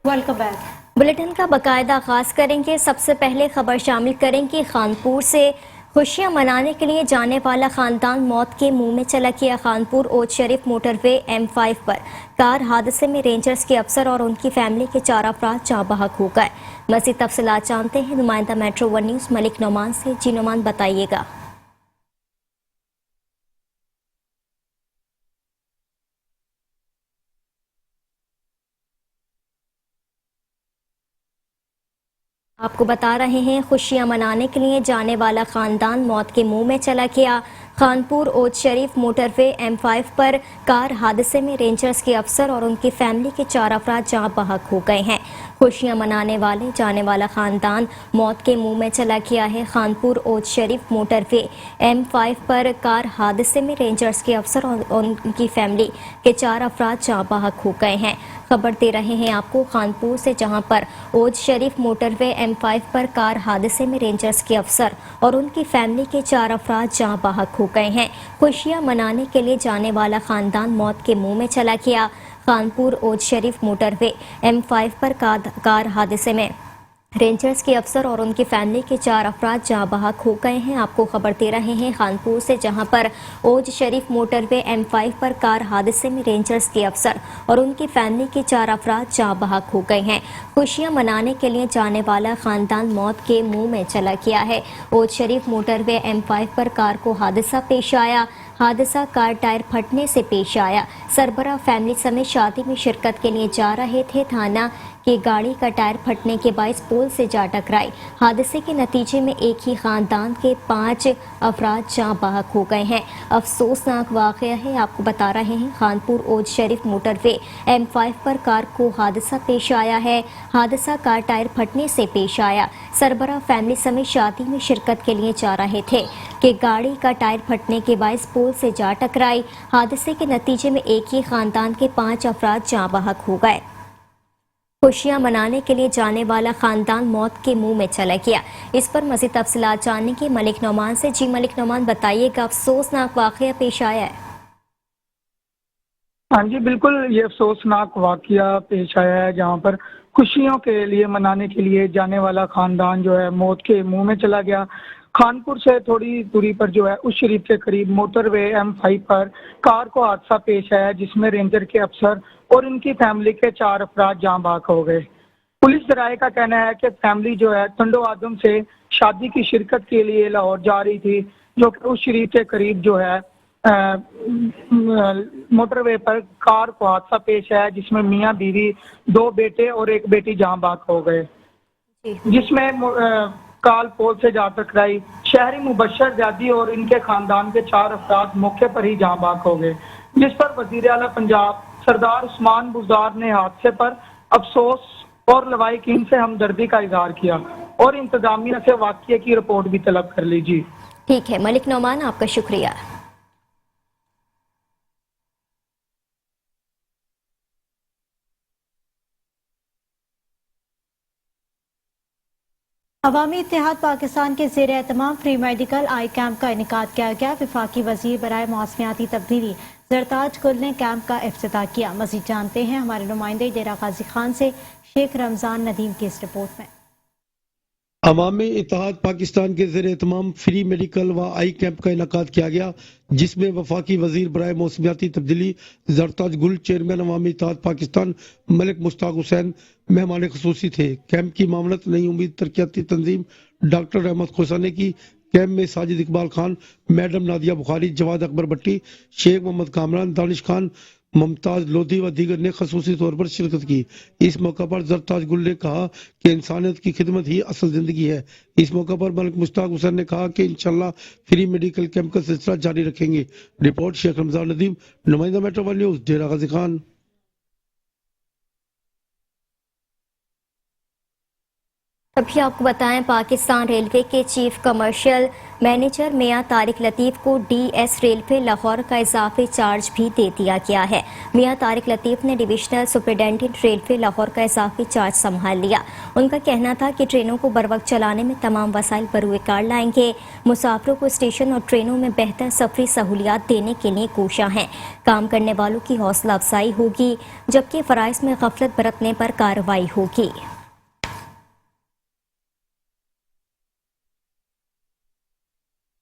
Welcome back. Bulletin का बाकायदा आगाज करेंगे। सबसे पहले खबर शामिल करेंगे खानपुर से। खुशियां मनाने के लिए जाने वाला खानदान मौत के मुंह में चला गया। खानपुर ओज शरीफ मोटरवे M5 पर कार हादसे में रेंजर्स के अफसर और उनकी फैमिली के 4 अफराद जाँ बहक हो गए। मज़ीद तफसीलात जानते हैं नुमाइंदा मेट्रो 1 न्यूज़ मलिक नोमान से। जी नोमान, बताइएगा। आपको बता रहे हैं, खुशियां मनाने के लिए जाने वाला खानदान मौत के मुंह में चला गया। खानपुर ओज शरीफ मोटरवे M5 पर कार हादसे में रेंजर्स के अफसर और उनकी फैमिली के 4 अफराद जाँ बहक हो गए हैं। खुशियां मनाने वाले जाने वाला खानदान मौत के मुंह में चला गया है। खानपुर ओज शरीफ मोटरवे M5 पर कार हादसे में रेंजर्स के अफसर और उनकी फैमिली के 4 अफराद जाँ बहक हो गए हैं। खबर दे रहे हैं आपको खानपुर से, जहां पर ओज शरीफ मोटरवे M5 पर कार हादसे में रेंजर्स के अफसर और उनकी फैमिली के 4 अफराद जाँ बहक हो गए हैं। खुशियां मनाने के लिए जाने वाला खानदान मौत के मुंह में चला गया। खानपुर ओज शरीफ मोटरवे M5 पर कार हादसे में रेंजर्स के अफसर और उनकी फैमिली के 4 अफराद जाँ बहक हो गए हैं। आपको खबर दे रहे हैं खानपुर से, जहां पर ओज शरीफ मोटरवे M5 पर कार हादसे में रेंजर्स के अफसर और उनकी फैमिली के 4 अफराद जाँ बहक हो गए हैं। खुशियां मनाने के लिए जाने वाला खानदान मौत के मुंह में चला गया है। ओज शरीफ मोटरवे M5 पर कार को हादसा पेश आया। हादसा कार टायर फटने से पेश आया। सरबराह फैमिली समेत शादी में शिरकत के लिए जा रहे थे। थाना की गाड़ी का टायर फटने के बायस पोल से जा टकराई। हादसे के नतीजे में एक ही खानदान के 5 अफराद जाँ बहक हो गए हैं। अफसोसनाक वाक़या है। आपको बता रहे हैं, खानपुर ओज शरीफ मोटरवे M5 पर कार को हादसा पेश आया है। हादसा कार टायर फटने से पेश आया। सरबराह फैमिली समेत शादी में शिरकत के लिए जा रहे थे कि गाड़ी का टायर फटने के बायस पोल से जा टकराई। हादसे के नतीजे में एक ही खानदान के 5 अफराद जाँ बहक हो गए। खुशियां मनाने के लिए जाने वाला खानदान मौत के मुंह में चला गया। इस पर मज़ीद तफसीलात जानने के मलिक नोमान से। जी मलिक नोमान, बताइएगा, अफसोसनाक वाक़या पेश आया है। हाँ जी, बिल्कुल, ये अफसोसनाक वाक़या पेश आया है, जहाँ पर खुशियों के लिए मनाने के लिए जाने वाला खानदान जो है मौत के मुंह में चला गया। खानपुर से थोड़ी दूरी पर जो है उस शरीफ के करीब मोटरवे M5 पर कार को हादसा पेश आया, जिसमें रेंजर के अफसर और उनकी फैमिली के 4 अफराद जाँ बहक हो गए। पुलिस ज़राए का कहना है कि फैमिली जो है टंडो आदम से शादी की शिरकत के लिए लाहौर जा रही थी, जो कि उस शरीफ के करीब जो है मोटरवे पर कार को हादसा पेश आया, जिसमें मियां बीवी, 2 बेटे और 1 बेटी जाँ बहक हो गए, जिसमें काल पोल से जा टकराई। शहरी मुबशर जादी और इनके खानदान के 4 अफराद मौके पर ही जाँ बहक हो गए, जिस पर वजीर आला पंजाब सरदार उस्मान बुज़दार ने हादसे पर अफसोस और लवाहिकीन से हमदर्दी का इजहार किया और इंतजामिया से वाक़ये की रिपोर्ट भी तलब कर ली। जी ठीक है मलिक नोमान, आपका शुक्रिया। अवामी इत्तेहाद पाकिस्तान के ज़ेर एहतमाम फ्री मेडिकल आई कैंप का इनेकाद किया गया। वफाकी वजीर बराए मौसमियाती तब्दीली जरताज गुल ने कैंप का इफ्तिताह किया। मज़ीद जानते हैं हमारे नुमाइंदे डेरा गाजी खान से, शेख रमजान नदीम की इस रिपोर्ट में। अवामी इत्तेहाद पाकिस्तान के ज़ेर एहतमाम फ्री मेडिकल व आई कैंप का इनेकाद किया गया, जिसमें वफाकी वजीर बराए मौसमियाती तब्दीली जरताज गुल, चेयरमैन अवामी इत्तेहाद पाकिस्तान मलिक मुश्ताक हुसैन मेहमान खुसूसी थे। कैंप की मामलत नई उम्मीद तरक्याती तंजीम डॉक्टर रहमत खोसाने की। कैंप में साजिद इकबाल खान, मैडम नादिया बुखारी, जवाद अकबर भट्टी, शेख मोहम्मद कामरान, दानिश खान, मुमताज लोधी व दीगर ने खसूसी तौर पर शिरकत की। इस मौका पर जरताज गुल ने कहा कि इंसानियत की खिदमत ही असल जिंदगी है। इस मौका पर मलिक मुश्ताक हुसैन ने कहा कि इंशाल्लाह फ्री मेडिकल कैंप का सिलसिला जारी रखेंगे। रिपोर्ट शेख रमजान नदीम, नुमाइंदा मेट्रो 1 न्यूज़, डेरा गाजी खान। अभी आपको बताएं, पाकिस्तान रेलवे के चीफ कमर्शियल मैनेजर मियां तारिक लतीफ को डीएस रेलवे लाहौर का इजाफी चार्ज भी दे दिया गया है। मियां तारिक लतीफ ने डिविजनल सुपरिटेंडेंट रेलवे लाहौर का इजाफी चार्ज संभाल लिया। उनका कहना था कि ट्रेनों को बर वक्त चलाने में तमाम वसाइल बरूकार लाएंगे। मुसाफिरों को स्टेशन और ट्रेनों में बेहतर सफरी सहूलियात देने के लिए कोशियां हैं। काम करने वालों की हौसला अफजाई होगी, जबकि फराइज में गफलत बरतने पर कार्रवाई होगी।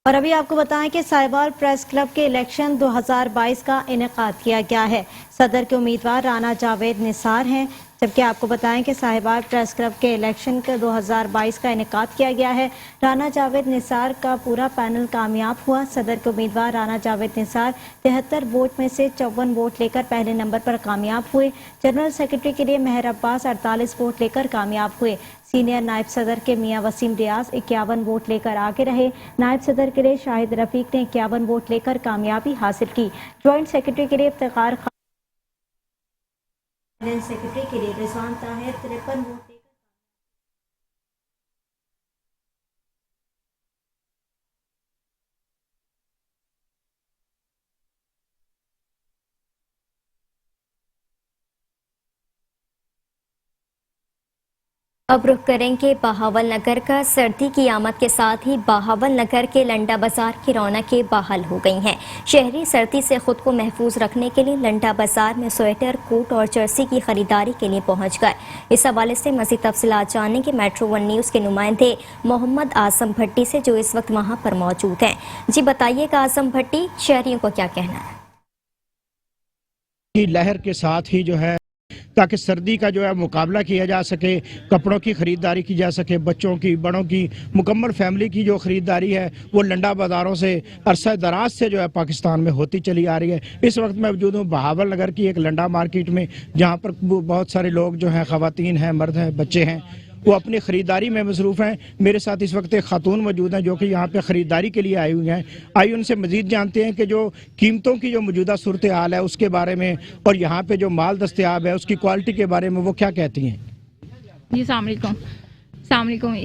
और अभी आपको बताएं कि साहिवाल प्रेस क्लब के इलेक्शन 2022 का इनेकाद किया गया है। सदर के उम्मीदवार राना जावेद निसार हैं, जबकि आपको बताएं कि साहिवाल प्रेस क्लब के इलेक्शन के 2022 का इनेकाद किया गया है। राना जावेद निसार का पूरा पैनल कामयाब हुआ। सदर के उम्मीदवार राना जावेद निसार 73 वोट में से 54 वोट लेकर पहले नंबर पर कामयाब हुए। जनरल सेक्रेटरी के लिए मेहर अब्बास 48 वोट लेकर कामयाब हुए। सीनियर नायब सदर के मियां वसीम रियाज 51 वोट लेकर आगे रहे। नायब सदर के लिए शाहिद रफीक ने 51 वोट लेकर कामयाबी हासिल की। ज्वाइंट सेक्रेटरी के लिए इफ्तिखार खान, सेक्रेटरी के लिए रिजवान ताहिर 53 वोट लेकर अब रुख करेंगे बहावल नगर का। सर्दी की आमद के साथ ही बहावल नगर के लंडा बाजार की रौनकें बहाल हो गई हैं। शहरी सर्दी से खुद को महफूज रखने के लिए लंडा बाजार में स्वेटर, कोट और जर्सी की खरीदारी के लिए पहुंच गए। इस हवाले से मज़ीद तफसीलात जानेंगे मेट्रो 1 न्यूज़ के नुमाइंदे मोहम्मद आजम भट्टी से, जो इस वक्त वहां पर मौजूद हैं। जी बताइएगा आजम भट्टी, शहरियों को क्या कहना है? लहर के साथ ही जो है, ताकि सर्दी का जो है मुकाबला किया जा सके, कपड़ों की ख़रीदारी की जा सके, बच्चों की, बड़ों की, मुकम्मल फैमिली की जो ख़रीदारी है वो लंडा बाज़ारों से अरसा दराज से जो है पाकिस्तान में होती चली आ रही है। इस वक्त मैं मौजूद हूँ बहावल नगर की एक लंडा मार्केट में, जहाँ पर बहुत सारे लोग जो हैं, ख़वातीन हैं, मर्द हैं, बच्चे हैं, वो अपनी ख़रीदारी में मसरूफ़ हैं। मेरे साथ इस वक्त एक खातून मौजूद हैं जो कि यहाँ पे ख़रीदारी के लिए आई हुई हैं। आइए उनसे मज़ीद जानते हैं कि जो कीमतों की जो मौजूदा सूरत हाल है उसके बारे में, और यहाँ पे जो माल दस्तयाब है उसकी क्वालिटी के बारे में वो क्या कहती हैं। जी अस्सलाम वालेकुम।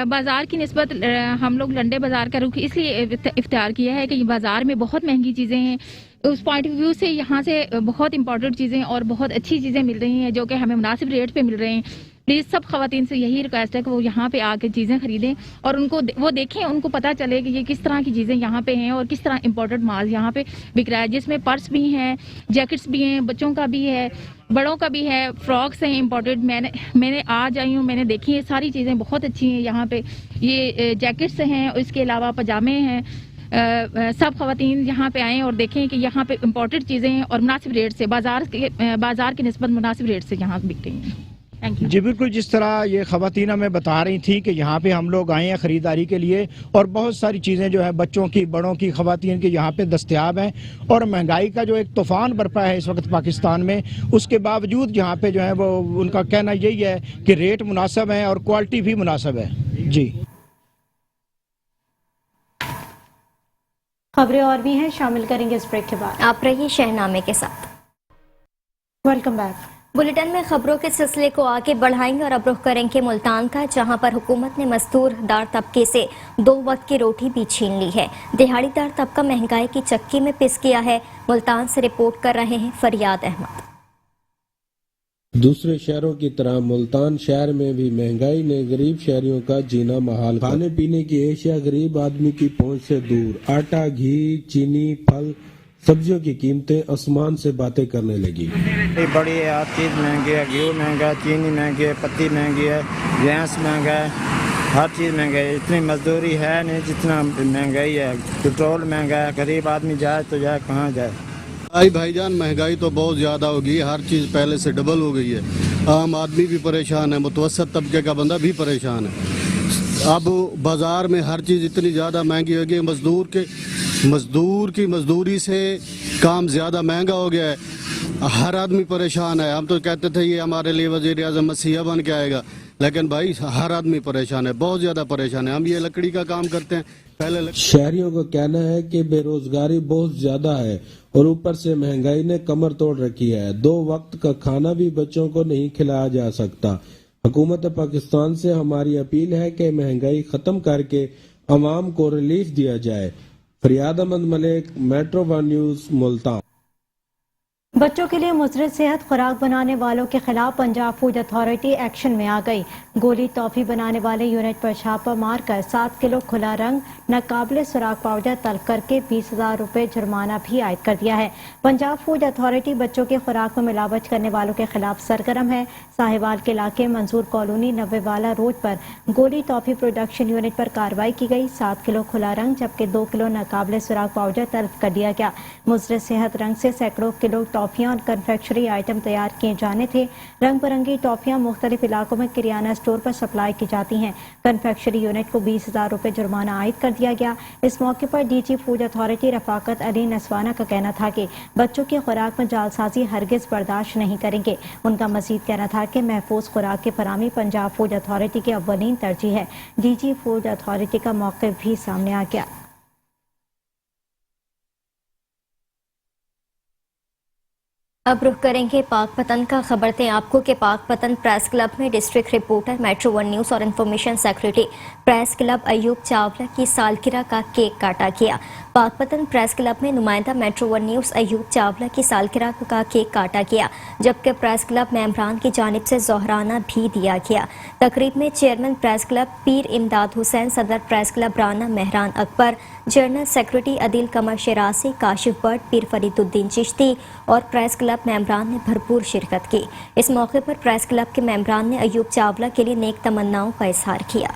बाज़ार की निस्बत हम लोग लंडे बाज़ार का रुख इसलिए इख्तियार किया है कि बाज़ार में बहुत महंगी चीज़ें हैं। उस पॉइंट ऑफ व्यू से यहाँ से बहुत इंपॉर्टेंट चीज़ें और बहुत अच्छी चीज़ें मिल रही हैं जो कि हमें मुनासिब रेट पे मिल रहे हैं। प्लीज़ सब ख़वातीन से यही रिक्वेस्ट है कि वो यहाँ पे आके चीज़ें ख़रीदें और उनको वो देखें, उनको पता चले कि ये किस तरह की चीज़ें यहाँ पे हैं और किस तरह इंपॉर्टेंट माल यहाँ पे बिक रहा है, जिसमें पर्स भी हैं, जैकेट्स भी हैं, बच्चों का भी है, बड़ों का भी है, फ्रॉक्स हैं इंपॉर्टेंट। मैंने आज आई हूँ, मैंने देखी है, सारी चीज़ें बहुत अच्छी हैं यहाँ पे। ये जैकेट्स हैं, इसके अलावा पजामे हैं। सब ख़वातीन यहाँ पे आएँ और देखें कि यहाँ पे इंपॉर्टेंट चीज़ें हैं और मुनासिब रेट से, बाज़ार की निस्बत मुनासिब रेट से यहाँ बिक रही हैं। जी बिल्कुल, जिस तरह ये ख़वातीन हमें बता रही थी कि यहाँ पे हम लोग आए हैं ख़रीदारी के लिए और बहुत सारी चीज़ें जो है बच्चों की, बड़ों की, ख़वातीन की यहाँ पे दस्तयाब हैं, और महंगाई का जो एक तूफ़ान बरपा है इस वक्त पाकिस्तान में, उसके बावजूद यहाँ पे जो है वो उनका कहना यही है कि रेट मुनासिब है और क्वालिटी भी मुनासिब है। जी खबरें और भी हैं, शामिल करेंगे इस ब्रेक के बाद। आप रहिए शहनामे के साथ। Welcome back. बुलेटिन में खबरों के सिलसिले को आगे बढ़ाएंगे और अब रुख करेंगे मुल्तान का, जहां पर हुकूमत ने मजदूरदार तबके से 2 वक्त की रोटी भी छीन ली है। दिहाड़ीदार तबका महंगाई की चक्की में पिस गया है। मुल्तान से रिपोर्ट कर रहे हैं फरियाद अहमद। दूसरे शहरों की तरह मुल्तान शहर में भी महंगाई ने गरीब शहरियों का जीना महाल। खाने पीने की एशिया गरीब आदमी की पहुंच से दूर। आटा, घी, चीनी, फल, सब्जियों की कीमतें आसमान से बातें करने लगी। बड़ी है, हर चीज़ महंगी है, घी महंगा है, चीनी महंगी है, पत्ती महंगी है, गैस महंगा है, हर चीज़ महंगा है। इतनी मजदूरी है नहीं जितना महंगाई है। पेट्रोल महंगा है, गरीब आदमी जाए तो जाए कहाँ जाए। भाईजान महंगाई तो बहुत ज़्यादा हो गई है, हर चीज़ पहले से डबल हो गई है। आम आदमी भी परेशान है, मुतवसत तबके का बंदा भी परेशान है। अब बाज़ार में हर चीज़ इतनी ज़्यादा महंगी हो गई, मजदूर की मजदूरी से काम ज़्यादा महंगा हो गया है। हर आदमी परेशान है। हम तो कहते थे ये हमारे लिए वज़ीर आज़म मसीहा बन के आएगा, लेकिन भाई हर आदमी परेशान है, बहुत ज़्यादा परेशान है। हम ये लकड़ी का काम करते हैं, पहले शहरियों का कहना है कि बेरोजगारी बहुत ज्यादा है और ऊपर से महंगाई ने कमर तोड़ रखी है। 2 वक्त का खाना भी बच्चों को नहीं खिलाया जा सकता। हुकूमत पाकिस्तान से हमारी अपील है कि महंगाई खत्म करके عوام کو ریلیف دیا جائے۔ فریاد احمد ملک، میٹرو ون نیوز، ملتان۔ بچوں کے لیے مضر صحت خوراک بنانے والوں کے خلاف پنجاب فوڈ اتھارٹی ایکشن میں آ گئی۔ گولی ٹافی بنانے والے یونٹ پر چھاپہ مار کر 7 کلو کھلا رنگ ناقابل سراغ پاؤڈر طلب کر کے 20,000 روپے جرمانہ بھی عائد کر دیا ہے۔ پنجاب فوڈ اتھارٹی بچوں کی خوراک میں ملاوٹ کرنے والوں کے خلاف سرگرم ہے۔ ساہیوال کے علاقے منظور کالونی نوے والا روڈ پر گولی ٹافی پروڈکشن یونٹ پر کارروائی کی گئی۔ 7 کلو کھلا رنگ جبکہ 2 کلو ناقابل سراغ پاؤڈر طلب کر دیا گیا۔ مضر صحت رنگ سے سینکڑوں کلو ٹافیاں اور کنفیکشنری آئٹم تیار کیے جانے تھے۔ رنگ برنگی ٹافیاں مختلف علاقوں میں کریانہ اسٹور پر سپلائی کی جاتی ہیں۔ کنفیکشنری یونٹ کو 20,000 روپے جرمانہ عائد کر دیا گیا۔ اس موقع پر ڈی جی فوڈ اتھارٹی رفاقت علی نسوانہ کا کہنا تھا کہ بچوں کی خوراک میں جعلسازی ہرگز برداشت نہیں کریں گے۔ ان کا مزید کہنا تھا کہ محفوظ خوراک کی فراہمی پنجاب فوڈ اتھارٹی کی اولین ترجیح ہے۔ ڈی جی فوڈ اتھارٹی کا موقف بھی سامنے آ گیا۔ اب رخ کریں گے پاک پتن کا۔ خبر دیں آپ کو کہ پاک پتن پریس کلب میں district reporter metro one news اور information secretary press club Ayub Chawla کی سالگرہ کا کیک کاٹا گیا۔ پاک پتن پریس کلب میں نمائندہ metro one news Ayub Chawla کی سالگرہ کا کیک کاٹا گیا، جبکہ پریس کلب ممبران کی جانب سے ظہرانہ بھی دیا گیا۔ تقریب میں چیئرمین پریس کلب پیر امداد حسین، صدر press club Rana Mehran Akbar, general secretary Adeel Qamar Shirazi, Kashif Butt, Pir Fariduddin Chishti اور پریس کلب ممبران نے بھرپور شرکت کی۔ اس موقع پر پریس کلب کے ممبران نے ایوب چاولہ کے لیے نیک تمناؤں کا اظہار کیا۔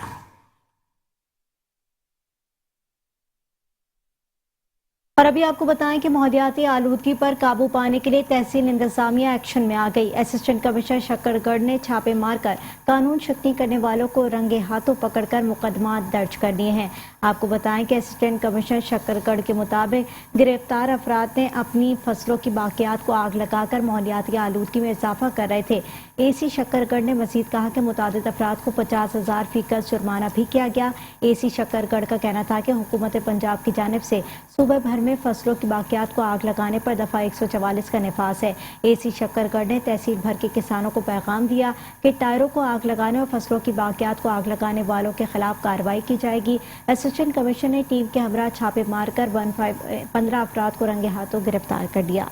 اور ابھی آپ کو بتائیں کہ ماحولیاتی آلودگی پر قابو پانے کے لیے تحصیل انتظامیہ ایکشن میں آ گئی۔ اسسٹنٹ کمشنر شکر گڑھ نے چھاپے مار کر قانون شکنی کرنے والوں کو رنگے ہاتھوں پکڑ کر مقدمات درج کر دیے ہیں۔ آپ کو بتائیں کہ اسسٹنٹ کمشنر شکر گڑھ کے مطابق گرفتار افراد نے اپنی فصلوں کی باقیات کو آگ لگا کر ماحولیاتی آلودگی میں اضافہ کر رہے تھے۔ اے سی شکر گڑھ نے مزید کہا کہ متعدد افراد کو 50,000 فی گز جرمانہ بھی کیا گیا۔ اے سی شکر گڑھ کا کہنا تھا کہ حکومت پنجاب کی جانب سے صوبہ بھر میں فصلوں کی باقیات کو آگ لگانے پر دفعہ 144 کا نفاذ ہے۔ اے سی شکر گڑھ نے تحصیل بھر کے کسانوں کو پیغام دیا کہ ٹائروں کو آگ لگانے اور فصلوں کی باقیات کو آگ لگانے والوں کے خلاف کارروائی کی جائے گی۔ اسسٹنٹ کمشنر نے ٹیم کے ہمراہ چھاپے مار کر 15 افراد کو رنگے ہاتھوں گرفتار کر دیا۔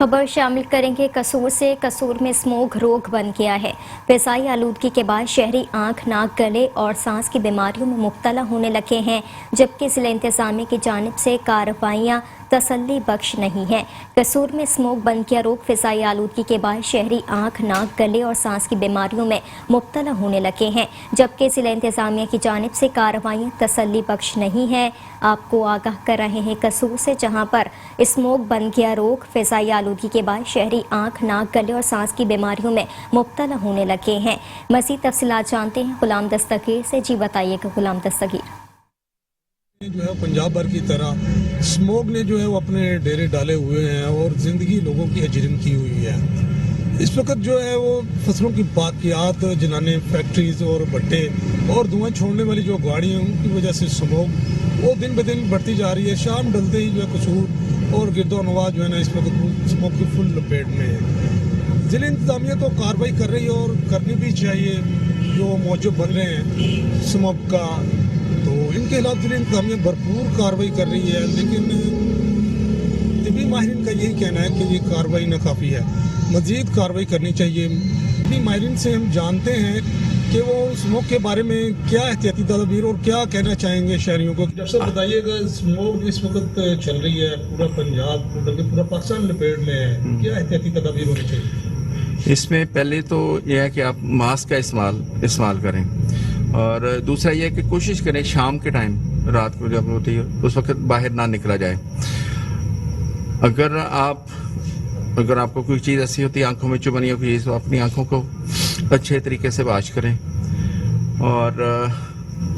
خبر شامل کریں گے قصور سے۔ قصور میں اسموگ روگ بن گیا ہے۔ فضائی آلودگی کے بعد شہری آنکھ، ناک، گلے اور سانس کی بیماریوں میں مبتلا ہونے لگے ہیں، جبکہ ضلع انتظامیہ کی جانب سے کارروائیاں تسلی بخش نہیں ہیں۔ قصور میں اسموگ بن گیا روگ فضائی آلودگی کے بعد شہری آنکھ، ناک، گلے اور سانس کی بیماریوں میں مبتلا ہونے لگے ہیں، جبکہ ضلع انتظامیہ کی جانب سے کارروائیاں تسلی بخش نہیں ہیں۔ آپ کو آگاہ کر رہے ہیں قصور سے، جہاں پر اسموگ بن گیا روگ فضائی آلودگی کے بعد شہری آنکھ، ناک، گلے اور سانس کی بیماریوں میں مبتلا ہونے لگے ہیں۔ مزید تفصیلات جانتے ہیں غلام دستگیر سے۔ جی بتائیے گا غلام دستگیر۔ جو ہے پنجاب بھر کی طرح اسموگ نے جو ہے وہ اپنے ڈیرے ڈالے ہوئے ہیں اور زندگی لوگوں کی اجرم کی ہوئی ہے۔ اس وقت جو ہے وہ فصلوں کی باقیات جلانے، فیکٹریز اور بھٹے اور دھواں چھوڑنے والی جو گاڑیاں ہیں ان کی وجہ سے اسموگ وہ دن بدن بڑھتی جا رہی ہے۔ شام ڈلتے ہی جو ہے قصور اور گرد و نواح جو ہے نا اس وقت اسموگ کی فل لپیٹ میں ہے۔ ضلع انتظامیہ تو کارروائی کر رہی ہے اور کرنی بھی چاہیے، جو موجب بن رہے ہیں اسموگ کا، تو ان کے خلاف ضلع انتظامیہ بھرپور کارروائی کر رہی ہے، لیکن طبی ماہرین کا یہی کہنا ہے کہ یہ کارروائی ناکافی ہے، مزید کارروائی کرنی چاہیے۔ طبی ماہرین سے ہم جانتے ہیں کہ وہ اسموگ کے بارے میں کیا احتیاطی تدابیر اور کیا کہنا چاہیں گے شہریوں کو۔ ڈاکٹر صاحب بتائیے گا، اسموگ اس وقت چل رہی ہے پورا پنجاب بلکہ پورا پاکستان لپیٹ میں ہے، کیا احتیاطی تدابیر ہونی چاہیے؟ اس میں پہلے تو یہ ہے کہ آپ ماسک کا استعمال کریں، اور دوسرا یہ ہے کہ کوشش کریں شام کے ٹائم، رات کو جب ہوتی ہے اس وقت باہر نہ نکلا جائے۔ اگر آپ کو کوئی چیز ایسی ہوتی ہے آنکھوں میں چبھنی ہو گئی تو اپنی آنکھوں کو اچھے طریقے سے واش کریں، اور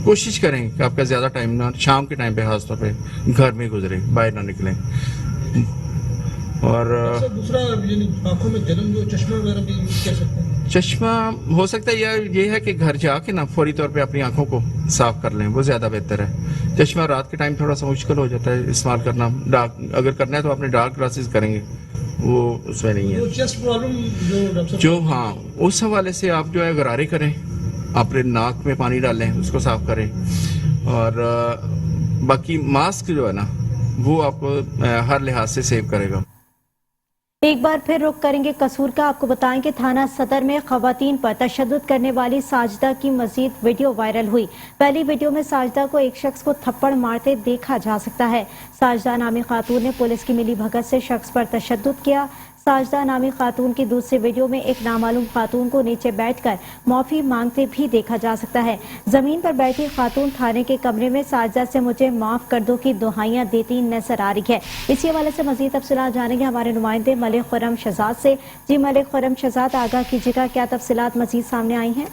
کوشش کریں کہ آپ کا زیادہ ٹائم نہ شام کے ٹائم پہ خاص طور پہ گھر میں گزرے، باہر نہ نکلیں۔ اور دوسرا آنکھوں میں جلن جو چشمہ وغیرہ بھی کہہ سکتے ہیں۔ चश्मा हो सकता है या ये है कि घर जाके ना फौरी तौर पे अपनी आंखों को साफ कर लें, वो ज़्यादा बेहतर है। चश्मा रात के टाइम थोड़ा सा मुश्किल हो जाता है इस्तेमाल करना, डार्क अगर करना है तो अपने डार्क ग्लासेस करेंगे, वो उसमें नहीं है। चेस्ट प्रॉब्लम जो डॉक्टर साहब जो हाँ, उस हवाले से आप जो है गरारे करें, अपने नाक में पानी डालें, उसको साफ करें, और बाकी मास्क जो है ना वो आपको हर लिहाज से सेव करेगा। एक बार फिर रुख करेंगे कसूर का। आपको बताएं कि थाना सदर में खवातीन पर तशद्दुद करने वाली साजिदा की मजीद वीडियो वायरल हुई। पहली वीडियो में साजिदा को एक शख्स को थप्पड़ मारते देखा जा सकता है। साजिदा नामी खातून ने पुलिस की मिली भगत से शख्स पर तशद्दुद किया। साजिदा नामी खातून की दूसरी वीडियो में एक नामालूम खातून को नीचे बैठकर माफी मांगते भी देखा जा सकता है। जमीन पर बैठी खातून थाने के कमरे में साजिदा से मुझे माफ कर दो की दुहाइयां देती नजर आ रही है। इसी हवाले से मजीद तफसीलात जानेंगे हमारे नुमाइंदे मलिक खुर्रम शहजाद से। जी मलिक खुर्रम शहजाद, आगाह कीजिएगा, क्या तफसीलात मजीद सामने आई हैं?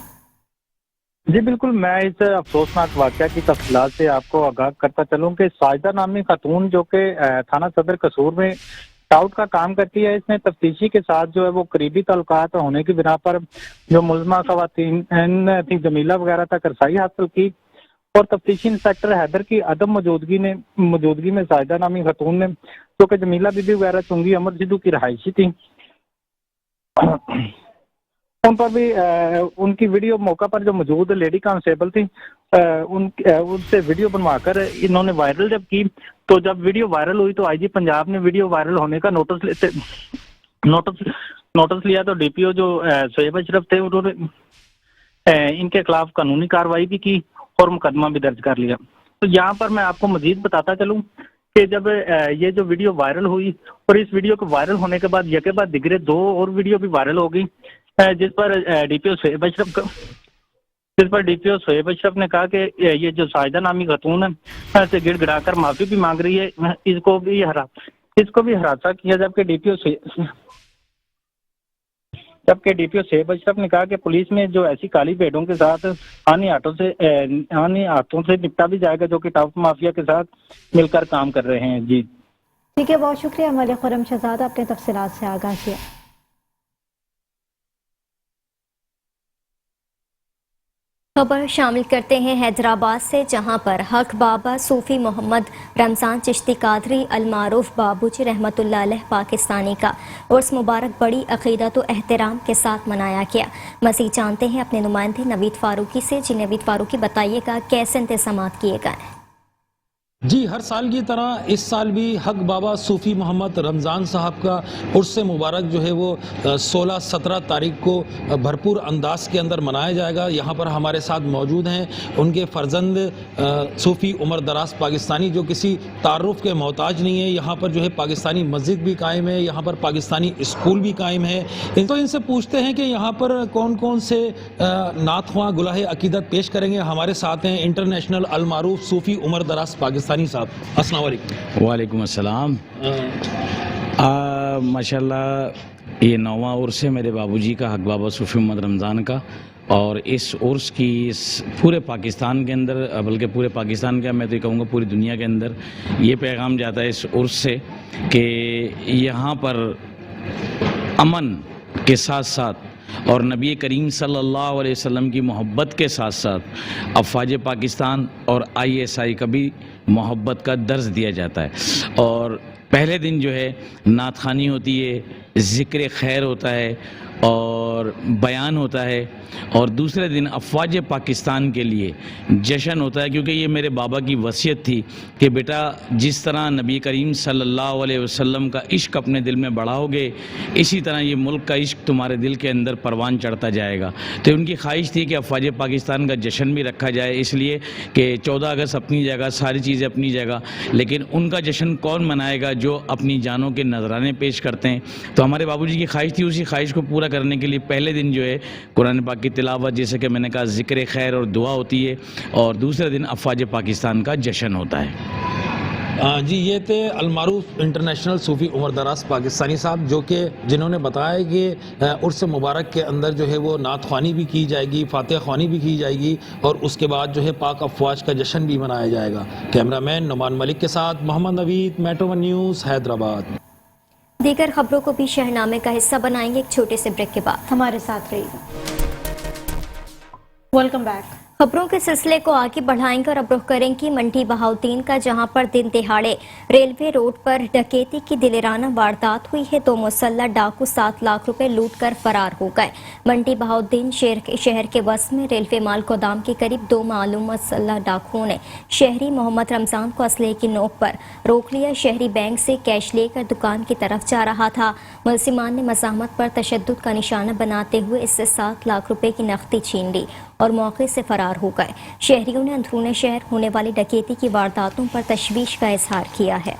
जी बिल्कुल, मैं इस अफसोसनाक वाक़या की तफसीलात से आपको आगाह करता चलूं कि साजिदा नामी खातून जो कि थाना सदर कसूर में स्काउट का काम करती है, इसने तफ्तीशी के साथ जो है वो करीबी ताल्लुकात होने की बिना पर जो मुलज़मा ख़वातीन थी जमीला वगैरह तक रसाई हासिल की, और तफ्तीशी इंस्पेक्टर हैदर की अदम मौजूदगी में साजिदा नामी खातून ने, जो कि जमीला बीबी वगैरह चुंगी अमर सिद्धू की रहायशी थी, उन पर भी उनकी वीडियो मौका पर जो मौजूद लेडी कांस्टेबल थी उनसे वीडियो बनवाकर इन्होंने वायरल जब की, तो जब वीडियो वायरल हुई तो आईजी पंजाब ने वीडियो वायरल होने का नोटिस लिया। तो डीपीओ जो शोएब अशरफ थे उन्होंने इनके खिलाफ कानूनी कार्रवाई भी की और मुकदमा भी दर्ज कर लिया। तो यहाँ पर मैं आपको मजीद बताता चलूँ कि जब ये जो वीडियो वायरल हुई और इस वीडियो को वायरल होने के बाद यके बाद दिगरे 2 और वीडियो भी वायरल हो गई, जिस पर डीपीओ शोएब अशरफ ने कहा कि ये जो साजिदा नामी खातून है से गिड़गिड़ाकर माफी भी मांग रही है, इसको भी हरासा किया। जबकि डीपीओ शोएब अशरफ ने कहा कि पुलिस में जो ऐसी काली भेड़ों के साथ आने हाथों से निपटा भी जाएगा जो कि टॉप माफिया के साथ मिलकर काम कर रहे हैं। जी ठीक है, बहुत शुक्रिया मलिक खुर्रम शहजाद, अपने तफसीलात से आगाह किया। खबर शामिल करते हैं हैदराबाद से, जहां पर हक बाबा सूफी मोहम्मद रमज़ान चिश्ती कादरी अलमारूफ बाबूजी रहमतुल्लाह अलैह पाकिस्तानी का उर्स मुबारक बड़ी अक़ीदत व एहतराम के साथ मनाया गया। मज़ीद जानते हैं अपने नुमाइंदे नवीद फारूकी से। जी नवीद फारूकी, बताइएगा कैसे इंतज़ामात किए गए? जी, हर साल की तरह इस साल भी हक बाबा सूफ़ी मोहम्मद रमज़ान साहब का उर्स मुबारक जो है वो 16-17 तारीख को भरपूर अंदाज के अंदर मनाया जाएगा। यहाँ पर हमारे साथ मौजूद हैं उनके फ़र्जंद सूफ़ी उमर दराज पाकिस्तानी, जो किसी तारुफ के मोहताज नहीं है। यहाँ पर जो है पाकिस्तानी मस्जिद भी कायम है, यहाँ पर पाकिस्तानी स्कूल भी कायम है। तो इनसे पूछते हैं कि यहाँ पर कौन कौन से नात ख्वां गुलाहे अकीदत पेश करेंगे। हमारे साथ हैं इंटरनेशनल अलमारूफ सूफ़ी उमर दराज पाकिस्तानी साहब। अस्सलाम वालेकुम। वालेकुम अस्सलाम। माशाल्लाह ये 9वां उर्स है मेरे बाबूजी का, हक बाबा सूफ़ी मोहम्मद रमज़ान का, और इस उर्स की इस पूरे पाकिस्तान के अंदर, बल्कि पूरे पाकिस्तान का मैं तो कहूँगा पूरी दुनिया के अंदर ये पैगाम जाता है इस उर्स से कि यहाँ पर अमन के साथ साथ और नबी करीम सल्लल्लाहु अलैहि वसल्लम की मोहब्बत के साथ साथ अफवाज पाकिस्तान और ISI का भी मोहब्बत का दर्ज दिया जाता है। और पहले दिन जो है नात ख़ानी होती है, ज़िक्र खैर होता है और बयान होता है, और दूसरे दिन अफवाज पाकिस्तान के लिए जश्न होता है, क्योंकि ये मेरे बाबा की वसीयत थी कि बेटा जिस तरह नबी करीम सल्लल्लाहु अलैहि वसल्लम का इश्क अपने दिल में बढ़ाओगे, इसी तरह ये मुल्क का इश्क तुम्हारे दिल के अंदर परवान चढ़ता जाएगा। तो उनकी ख्वाहिश थी कि अफवाज पाकिस्तान का जश्न भी रखा जाए, इसलिए कि 14 अगस्त अपनी जगह, सारी चीज़ें अपनी जगह, लेकिन उनका जश्न कौन मनाएगा जो अपनी जानों के नजराने पेश करते हैं। तो हमारे बाबूजी की ख्वाहिश थी, उसी ख्वाहिश को पूरा करने के लिए पहले दिन जो है कुरान पाक की तिलावत, जैसे कि मैंने कहा, ज़िक्र खैर और दुआ होती है, और दूसरे दिन अफवाज पाकिस्तान का जश्न होता है। जी, ये थे अलमारूफ इंटरनेशनल सूफ़ी उमर दराज पाकिस्तानी साहब, जो कि जिन्होंने बताया कि उर्स मुबारक के अंदर जो है वो नात ख़्वानी भी की जाएगी, फातिहा ख़्वानी भी की जाएगी, और उसके बाद जो है पाक अफवाज का जश्न भी मनाया जाएगा। कैमरामैन नुमान मलिक के साथ Mohammad Naveed, metro one news, Hyderabad. दीगर खबरों को भी शहनामे का हिस्सा बनाएंगे एक छोटे से ब्रेक के बाद। हमारे साथ रहिएगा। Welcome back. खबरों के सिलसिले को आगे बढ़ाएंगे और अब रुख करेंगे मंडी बहाउद्दीन का, जहां पर दिन दिहाड़े रेलवे रोड पर डकैती की दिलेराना वारदात हुई है। 2 मुसल्लह डाकू 7 लाख रुपए लूट कर फरार हो गए। मंडी बहाउद्दीन शहर के वस्त में रेलवे माल गोदाम के करीब 2 मालूम मुसल्लह डाकुओं ने शहरी मोहम्मद रमजान को असलहे की नोक पर रोक लिया। शहरी बैंक से कैश लेकर दुकान की तरफ जा रहा था। मुलजिमान ने मज़ाहमत पर तशद्दुद का निशाना बनाते हुए इससे 7 लाख रुपए की नकदी छीन ली और मौके से फरार हो गए। शहरियों ने अंदरूनी शहर होने वाली डकैती की वारदातों पर तशवीश का इजहार किया है।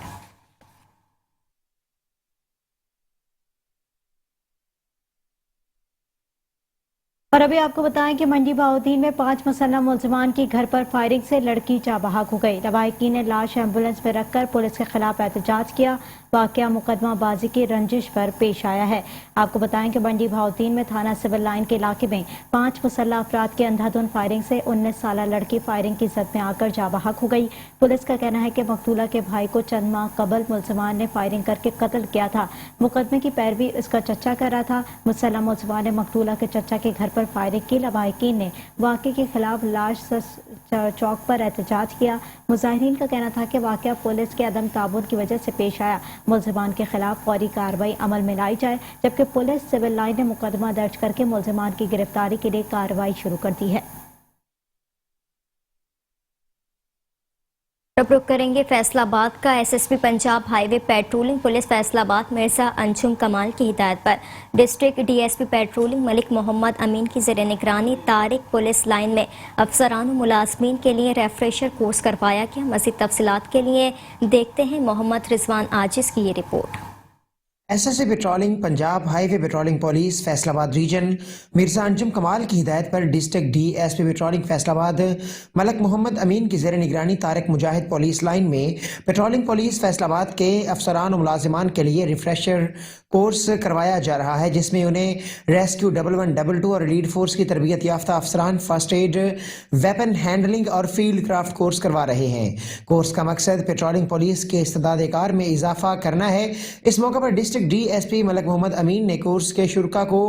और अभी आपको बताएं कि मंडी बहाउद्दीन में 5 मुसल्लह मुलजिमान की घर पर फायरिंग से लड़की जाबहक हो गई। लवाहिकीन ने लाश एम्बुलेंस में रखकर पुलिस के खिलाफ एहतजाज किया। वाकया मुकदमाबाजी की रंजिश पर पेश आया है। आपको बताएं कि मंडी बहाउद्दीन में थाना सिविल लाइन के इलाके में 5 मुसल्लह अफराद की अंधाधुंध फायरिंग से 19 साल लड़की फायरिंग की जद में आकर जाबहक हो गई। पुलिस का कहना है कि मकतूला के भाई को चंद माह कबल मुलजिमान ने फायरिंग करके कत्ल किया था। मुकदमे की पैरवी इसका चचा कर रहा था। मुसल्लह मुलजिमान ने मकतूला के चचा के घर पर फायरिंग की। लवाहिकीन ने वाक़े के खिलाफ लाश चौक पर एहतजाज किया। मुजाहिरीन का कहना था कि वाकया पुलिस के अदम ताबून की वजह से पेश आया। मुलजिमान के खिलाफ फौरी कार्रवाई अमल में लाई जाए, जबकि पुलिस सिविल लाइन ने मुकदमा दर्ज करके मुलजिमान की गिरफ्तारी के लिए कार्रवाई शुरू कर दी है। अब रुक करेंगे फैसलाबाद का। SSP Punjab highway patrolling police Faisalabad Mirza Anjum Kamal की हिदायत पर district DSP patrolling Malik Mohammad Amin की ज़ेर निगरानी तारिक पुलिस लाइन में अफसरान मुलाजमीन के लिए रेफ्रेशर कोर्स करवाया गया। मज़ीद तफसीलात के लिए देखते हैं मोहम्मद रिजवान आजिज की ये report. SSP patrolling Punjab highway patrolling police Faisalabad region Mirza Anjum Kamal की हिदायत पर district DSP patrolling Faisalabad Malik Mohammad Amin की ज़ेर निगरानी तारिक मुजाहिद पुलिस लाइन में पेट्रोलिंग पुलिस फैसलाबाद के अफसरान और मुलाजिमान के लिए रिफ्रेशर कोर्स करवाया जा रहा है, जिसमें उन्हें रेस्क्यू 1112 और लीड फोर्स की तरबियत याफ्ता अफसरान फर्स्ट एड, वेपन हैंडलिंग और फील्ड क्राफ्ट कोर्स करवा रहे हैं। कोर्स का मकसद पेट्रोलिंग पुलिस के इस्तेदाद कार में इजाफा करना है। इस मौके पर डिस्ट्रिक्ट डीएसपी मलक मोहम्मद अमीन ने कोर्स के शुरा को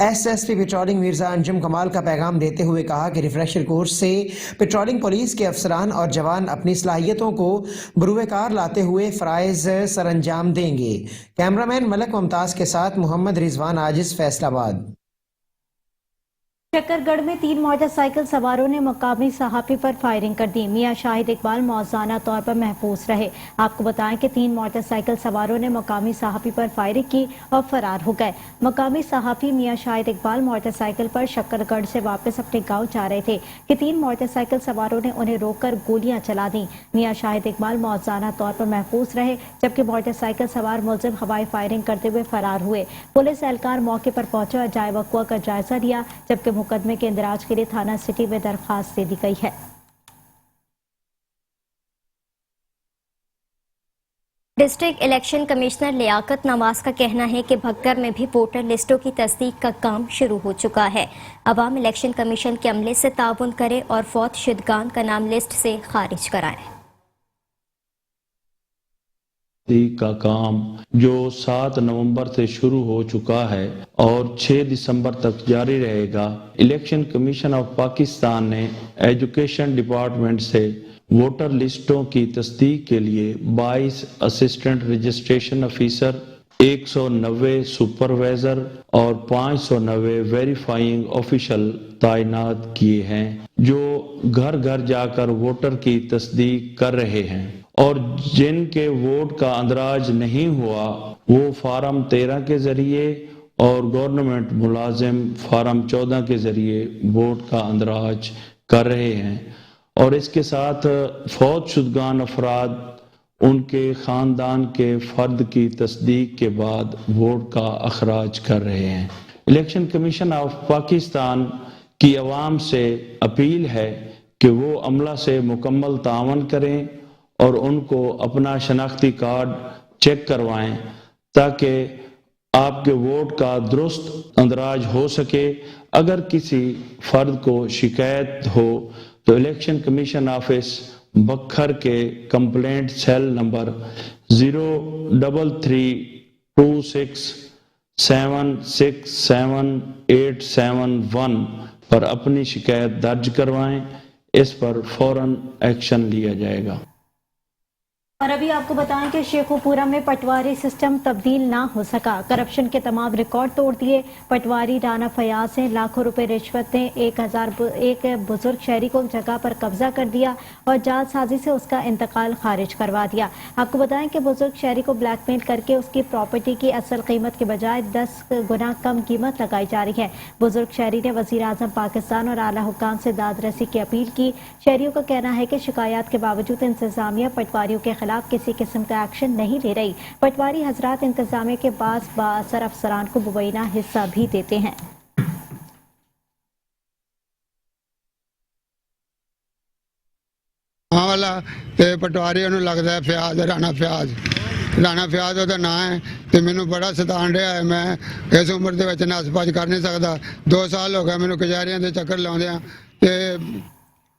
एसएसपी पेट्रोलिंग मिर्जा अंजुम कमाल का पैगाम देते हुए कहा कि रिफ्रेशर कोर्स से पेट्रोलिंग पुलिस के अफसरान और जवान अपनी सलाहियतों को बरूए कार लाते हुए फराइज सरअंजाम देंगे। कैमरामैन मलक मुमताज के साथ मोहम्मद रिजवान आजिज फैसलाबाद। शक्करगढ़ में 3 मोटरसाइकिल सवारों ने मकामी सहाफी पर फायरिंग कर दी। मियां शाहिद इकबाल मौज़ाना तौर पर महफूज रहे। आपको बताएं कि 3 मोटरसाइकिल सवारों ने मकामी सहाफी पर फायरिंग की और फरार हो गए। मकामी सहाफी मियां शाहिद इकबाल मोटरसाइकिल पर शक्करगढ़ से वापस अपने गांव जा रहे थे कि 3 मोटरसाइकिल सवारों ने उन्हें रोककर गोलियां चला दी। मियां शाहिद इकबाल मौज़ाना तौर पर महफूज रहे, जबकि मोटरसाइकिल सवार मुलजिम हवाई फायरिंग करते हुए फरार हुए। पुलिस एहलकार मौके पर पहुंचा और जाए वक़्वा का जायजा लिया, जबकि मुकदमे के इंदराज के लिए थाना सिटी में दरखास्त दे दी गई है। District election commissioner Liaquat Nawaz का कहना है कि भक्कर में भी वोटर लिस्टों की तस्दीक का काम शुरू हो चुका है। अवाम इलेक्शन कमीशन के अमले से ताउन करे और फौत शुदगान का नाम लिस्ट से खारिज कराएं। का काम जो 7 नवंबर से शुरू हो चुका है और 6 दिसंबर तक जारी रहेगा। इलेक्शन कमीशन ऑफ पाकिस्तान ने एजुकेशन डिपार्टमेंट से वोटर लिस्टों की तस्दीक के लिए 22 असिस्टेंट रजिस्ट्रेशन ऑफिसर, 190 सुपरवाइजर और 590 वेरीफाइंग ऑफिशियल तैनात किए हैं, जो घर घर जाकर वोटर की तस्दीक कर रहे हैं और जिनके वोट का अंदराज नहीं हुआ वो फार्म 13 के जरिए और गवर्नमेंट मुलाजिम फार्म 14 के जरिए वोट का अंदराज कर रहे हैं। और इसके साथ फौत शुदगान अफराद उनके ख़ानदान के फ़र्द की तस्दीक के बाद वोट का अखराज कर रहे हैं। इलेक्शन कमीशन ऑफ पाकिस्तान की अवाम से अपील है कि वो अमला से मुकम्मल तावन करें और उनको अपना शनाख्ती कार्ड चेक करवाएं ताकि आपके वोट का दुरुस्त अंदराज हो सके। अगर किसी फर्द को शिकायत हो तो इलेक्शन कमीशन ऑफिस बखर के कंप्लेंट सेल नंबर 033 26767871 पर अपनी शिकायत दर्ज करवाएं। इस पर फौरन एक्शन लिया जाएगा। और अभी आपको बताएं कि शेखोपुरा में पटवारी सिस्टम तब्दील ना हो सका, करप्शन के तमाम रिकॉर्ड तोड़ दिए। पटवारी राना फयाज ने लाखों रुपए रिश्वत ने एक बुजुर्ग शहरी को जगह पर कब्जा कर दिया और जालसाजी से उसका इंतकाल खारिज करवा दिया। आपको बताएं कि बुजुर्ग शहरी को ब्लैकमेल करके उसकी प्रॉपर्टी की असल कीमत के बजाय 10 गुना कम कीमत लगाई जा रही है। बुजुर्ग शहरी ने वजीर आजम पाकिस्तान और आला हुक्काम से दादरसी की अपील की। शहरियों का कहना है कि शिकायत के बावजूद इंतजामिया पटवारियों के खिलाफ किसी किस्म का एक्शन नहीं ले रही। पटवारी हजरात इंतजामिया के पास बाअसर अफसरान को मुबैना हिस्सा भी देते हैं। वाला पटवारी लगता है फयाज राणा फयाज ਉਹਦਾ ਨਾਂ है ਤੇ ਮੈਨੂੰ ਬੜਾ ਸਤਾਣ ਰਿਹਾ ਹੈ। ਮੈਂ ਇਸ ਉਮਰ ਦੇ ਵਿੱਚ ਨਸ-ਭੱਜ ਕਰ ਨਹੀਂ ਸਕਦਾ। 2 ਸਾਲ ਹੋ ਗਏ ਮੈਨੂੰ ਕਚਹਿਰੀਆਂ ਦੇ ਚੱਕਰ ਲਾਉਂਦਿਆਂ ਤੇ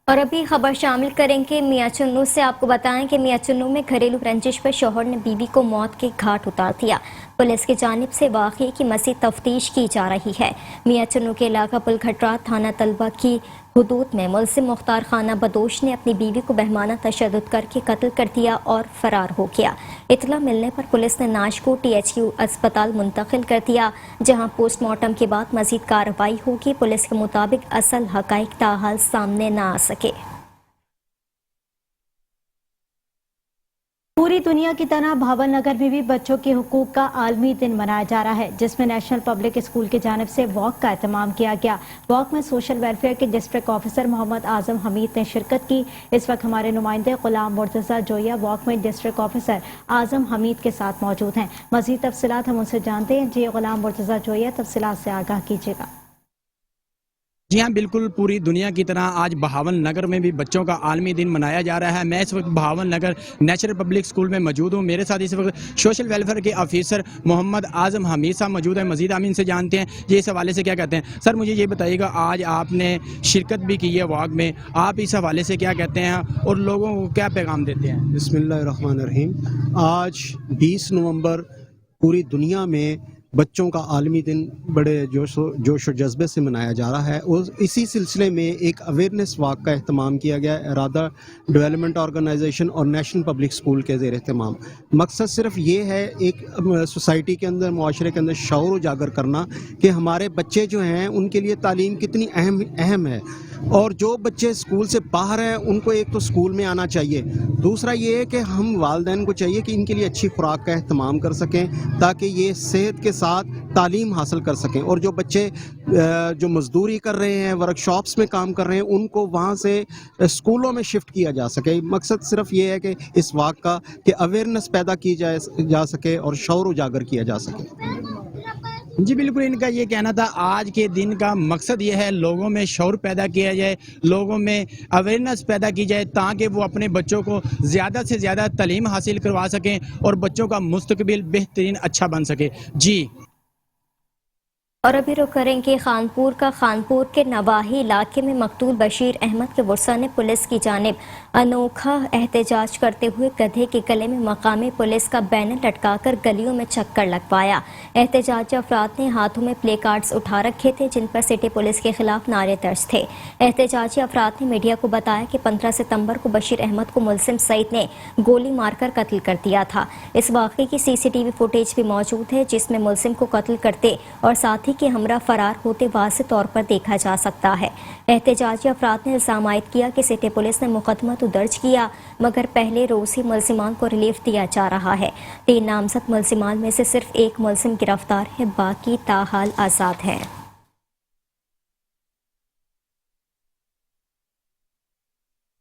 और अभी खबर शामिल करेंगे मियां चुन्नू से। आपको बताएं कि मियां चुन्नू में घरेलू रंजिश पर शौहर ने बीवी को मौत के घाट उतार दिया। पुलिस की जानिब से वाक़ये की मज़ीद तफ्तीश की जा रही है। मियां चुन्नू के इलाका पुलघटरा थाना तलबा की हुदूद में मुलजिम मुख्तार खाना बदोश ने अपनी बीवी को बहमाना तशद्दुद करके कत्ल कर दिया और फरार हो गया। इतला मिलने पर पुलिस ने नाश को THQ अस्पताल मुंतकिल कर दिया, जहां पोस्टमार्टम के बाद मजीद कार्रवाई होगी। पुलिस के मुताबिक असल हकाइक ताहाल सामने न आ सके। पूरी दुनिया की तरह भावन नगर में भी बच्चों के हुकूक का आलमी दिन मनाया जा रहा है, जिसमें नेशनल पब्लिक स्कूल की जानिब से वॉक का एहतमाम किया गया। वॉक में सोशल वेलफेयर के डिस्ट्रिक्ट ऑफिसर मोहम्मद आजम हमीद ने शिरकत की। इस वक्त हमारे नुमाइंदे गुलाम मुर्तज़ा जोया वॉक में डिस्ट्रिक्ट ऑफिसर आजम हमीद के साथ मौजूद हैं। मज़ीद तफसीलात हम उनसे जानते हैं। जी गुलाम मुर्तज़ा जोया, तफसीलात से आगाह कीजिएगा। जी हाँ, बिल्कुल पूरी दुनिया की तरह आज बहावन नगर में भी बच्चों का आलमी दिन मनाया जा रहा है। मैं इस वक्त बहावन नगर नेशनल पब्लिक स्कूल में मौजूद हूँ। मेरे साथ इस वक्त सोशल वेलफेयर के ऑफिसर मोहम्मद आजम हमीद साहब मौजूद हैं। मजीद हम इनसे जानते हैं ये इस हवाले से क्या कहते हैं। सर, मुझे ये बताइएगा, आज आपने शिरकत भी की है वॉक में, आप इस हवाले से क्या कहते हैं और लोगों को क्या पैगाम देते हैं? बिस्मिल्लाहिर्रहमानिर्रहीम। आज 20 नवंबर पूरी दुनिया में बच्चों का आलमी दिन बड़े जोश और जज्बे से मनाया जा रहा है और इसी सिलसिले में एक अवेयरनेस वॉक का एहतमाम किया गया है। इरादा डेवलपमेंट ऑर्गेनाइजेशन और नेशनल पब्लिक स्कूल के ज़ेर एहतमाम। मकसद सिर्फ ये है एक सोसाइटी के अंदर, मुआशरे के अंदर शऊर उजागर करना कि हमारे बच्चे जो हैं उनके लिए तालीम कितनी अहम है और जो बच्चे स्कूल से बाहर हैं उनको एक तो स्कूल में आना चाहिए। दूसरा ये है कि हम वालिदैन को चाहिए कि इनके लिए अच्छी खुराक का एहतमाम कर सकें ताकि ये सेहत के साथ तालीम हासिल कर सकें। और जो बच्चे जो मजदूरी कर रहे हैं, वर्कशॉप्स में काम कर रहे हैं, उनको वहाँ से स्कूलों में शिफ्ट किया जा सके। मकसद सिर्फ ये है कि इस वाक़ का कि अवेयरनेस पैदा की जा सके और शऊर उजागर किया जा सके। जी बिल्कुल, इनका ये कहना था आज के दिन का मकसद ये है लोगों में शऊर पैदा किया जाए, लोगों में अवेयरनेस पैदा की जाए ताकि वो अपने बच्चों को ज़्यादा से ज़्यादा तालीम हासिल करवा सकें और बच्चों का मुस्तकबिल बेहतरीन अच्छा बन सके। जी, और अभी रुख करेंगे खानपुर के नवाही इलाके में मकतूल बशीर अहमद के वर्सा ने पुलिस की जानिब अनोखा एहतजाज करते हुए गधे के गले में मकामी पुलिस का बैनर लटकाकर गलियों में चक्कर लगवाया। एहतजाजी अफराद ने हाथों में प्ले कार्ड्स उठा रखे थे जिन पर सिटी पुलिस के खिलाफ नारे दर्ज थे। एहतजाजी अफराद ने मीडिया को बताया कि 15 सितंबर को बशीर अहमद को मुलजिम सईद ने गोली मारकर कत्ल कर दिया था। इस वाक़े की CCTV फुटेज भी मौजूद है जिसमें मुलजिम को कत्ल करते और साथ के हमरा फरार होते वाज़ेह तौर पर देखा जा सकता है। एहतजाजी अफराद ने इल्ज़ाम आयद किया कि सिटी पुलिस ने मुकदमा तो दर्ज किया मगर पहले रोज ही मुलजिमान को रिलीफ दिया जा रहा है। 3 नामजद मुलजिमान में से सिर्फ 1 मुलजिम गिरफ्तार है, बाकी ताहाल आज़ाद है।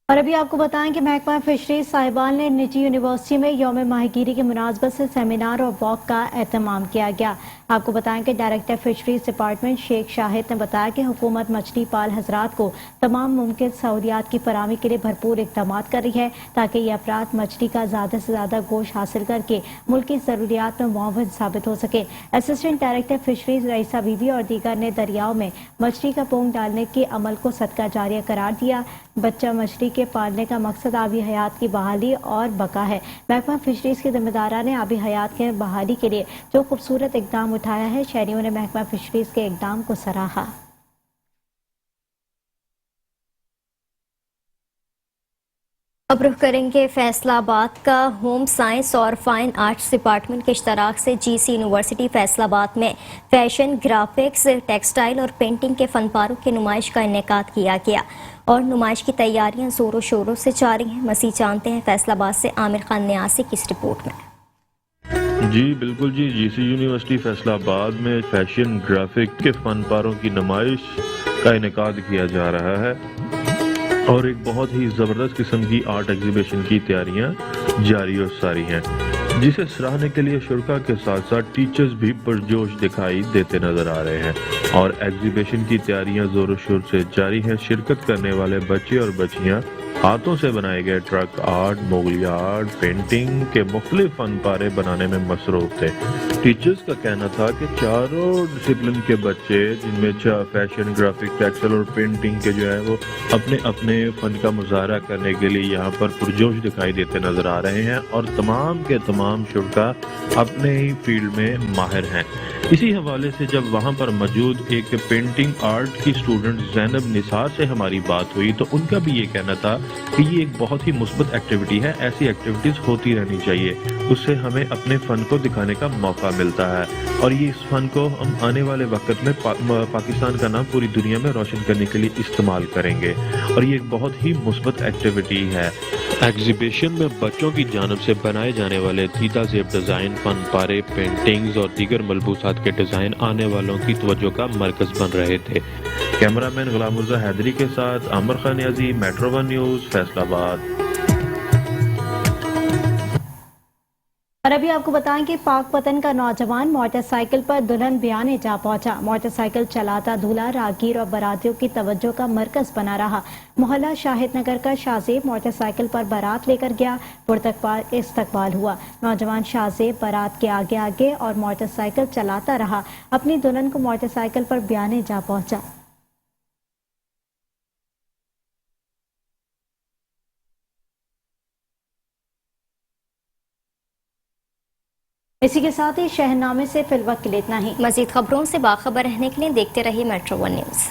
और अभी आपको बताएं कि महकमा फिशरीज साहिबान ने निजी यूनिवर्सिटी में यौम माहीगीरी के मुनासबत से सेमिनार और वॉक का एहतमाम किया गया। आपको बताएं कि director fisheries department Sheikh Shahid ने बताया कि हुकूमत मछली पाल हजरात को तमाम मुमकिन सहूलियात की फराहमी के लिए भरपूर इक़दाम कर रही है ताकि ये अफराद मछली का ज़्यादा से ज़्यादा गोश्त हासिल करके मुल्क की ज़रूरियात में मुआविन साबित हो सके। असिस्टेंट डायरेक्टर फिशरीज रईसा बीवी और दीगर ने दरियाओं में मछली का पोंग डालने के अमल को सदका जारिया करार दिया। बच्चा मछली کے پالنے کا مقصد آبی حیات کی بحالی اور بقا ہے۔ محکمہ فشریز کے ذمہ داران نے آبی حیات کے بحالی کے لیے جو خوبصورت اقدام اٹھایا ہے، شہریوں نے محکمہ فشریز کے اقدام کو سراہا۔ اب رخ کریں گے فیصلہ آباد کا۔ ہوم سائنس اور فائن آرٹس ڈپارٹمنٹ کے اشتراک سے جی سی یونیورسٹی فیصلہ آباد میں فیشن، گرافکس، ٹیکسٹائل اور پینٹنگ کے فن پاروں کی نمائش کا انعقاد کیا گیا اور نمائش کی تیاریاں زور و شوروں سے جاری ہیں۔ مزید جانتے ہیں فیصلہ آباد سے عامر خان نیاسی کی اس رپورٹ میں۔ جی بالکل جی سی یونیورسٹی فیصلہ آباد میں فیشن، گرافک کے فن پاروں کی نمائش کا انعقاد کیا جا رہا ہے اور ایک بہت ہی زبردست قسم کی آرٹ ایگزیبیشن کی تیاریاں جاری اور ساری ہیں، جسے سراہنے کے لیے شرکاء کے ساتھ ساتھ ٹیچرز بھی پرجوش دکھائی دیتے نظر آ رہے ہیں اور ایگزیبیشن کی تیاریاں زور و شور سے جاری ہیں۔ شرکت کرنے والے بچے اور بچیاں ہاتھوں سے بنائے گئے ٹرک آرٹ، مغلی آرٹ، پینٹنگ کے مختلف فن پارے بنانے میں مصروف تھے۔ ٹیچرز کا کہنا تھا کہ چاروں ڈسپلن کے بچے، جن میں فیشن، گرافک، ٹیکسٹائل اور پینٹنگ کے جو ہے وہ اپنے اپنے فن کا مظاہرہ کرنے کے لیے یہاں پر پرجوش دکھائی دیتے نظر آ رہے ہیں اور تمام کے تمام شرکاء اپنے ہی فیلڈ میں ماہر ہیں۔ اسی حوالے سے جب وہاں پر موجود ایک پینٹنگ آرٹ کی اسٹوڈنٹ زینب نثار سے ہماری بات ہوئی تو ان کا بھی یہ کہنا تھا کہ یہ ایک بہت ہی مثبت ایکٹیویٹی ہے، ایسی ایکٹیویٹیز ہوتی رہنی چاہیے، اس سے ہمیں اپنے فن کو دکھانے کا موقع ملتا ہے اور یہ اس فن کو ہم آنے والے وقت میں پاکستان کا نام پوری دنیا میں روشن کرنے کے لیے استعمال کریں گے اور یہ ایک بہت ہی مثبت ایکٹیویٹی ہے۔ ایگزیبیشن میں بچوں کی جانب سے بنائے جانے والے دیدہ زیب ڈیزائن، فن پارے، پینٹنگز اور دیگر ملبوسات کے ڈیزائن آنے والوں کی توجہ کا مرکز بن رہے تھے۔ کیمرہ مین غلام مرزا حیدری کے ساتھ عامر خان نیازی، میٹرو ون نیوز، فیصلہ آباد۔ اور ابھی آپ کو بتائیں کہ پاک وطن کا نوجوان موٹر سائیکل پر دلہن بیانے جا پہنچا۔ موٹر سائیکل چلاتا دولہا راہگیر اور براتیوں کی توجہ کا مرکز بنا رہا۔ محلہ شاہد نگر کا شاہزیب موٹر سائیکل پر بارات لے کر گیا، استقبال ہوا۔ نوجوان شاہزیب بارات کے آگے آگے اور موٹر سائیکل چلاتا رہا، اپنی دلہن کو موٹر سائیکل پر بیانے جا پہنچا۔ اسی کے ساتھ ہی شہرنامے سے فی الوقت کے لیے اتنا ہی۔ مزید خبروں سے باخبر رہنے کے لیے دیکھتے رہیے میٹرو ون نیوز۔